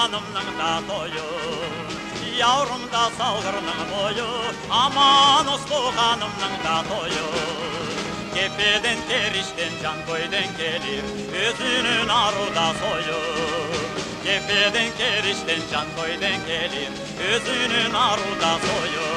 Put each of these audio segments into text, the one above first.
туғанымның да тойы, яурым да салғырның бойы, аман ос туғанымның да тойы. Кепеден керіштен жан көйден келер, өзінің аруда сойы. Кепеден керіштен жан көйден келер, өзінің аруда сойы.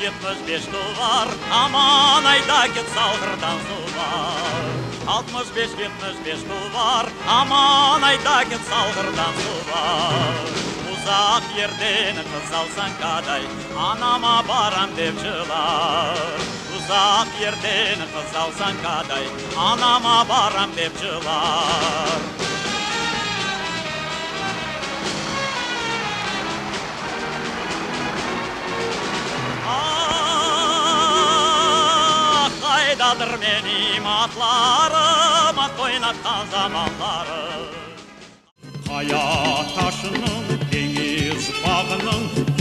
Жетміс беш туар, аман айда кет салғырдан сулар. 65-75 туар, аман айда кет салғырдан сулар. Ұзақ ерден қыз алсаң қадай, анама барам деп жылар. Ұзақ ерден қыз алсаң қадай, анама барам деп жылар. Қайдадыр менің атларым, ат ойнатқан заманлары. Қая ташының, теңіз бағының